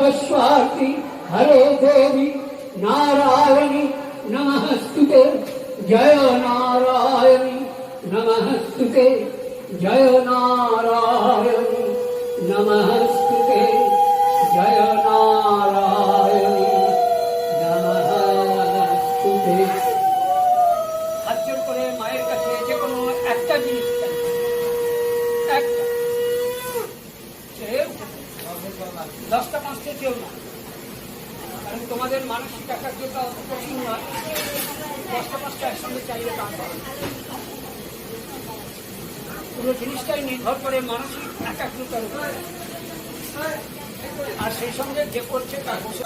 सर्वस्वाति हरे देवी नारायणी नमस्तुते जय नारायणी नमस्तुते जय नारायणी नमस्तुते जय नारायणी नमस्तुते। हाथ जोड़ करे माয়ের কাছে যে কোনো একটা জিনিস একটা 10টা 5টা কেউ না, কারণ তোমাদের মানসিক একাগ্রতা কঠিন নয়। 10টা 5টা একসঙ্গে চাইলে কাজ হবে। পুরো জিনিসটাই নির্ভর করে মানসিক একাগ্রতার উপর, আর সেই সঙ্গে যে করছে তার বসে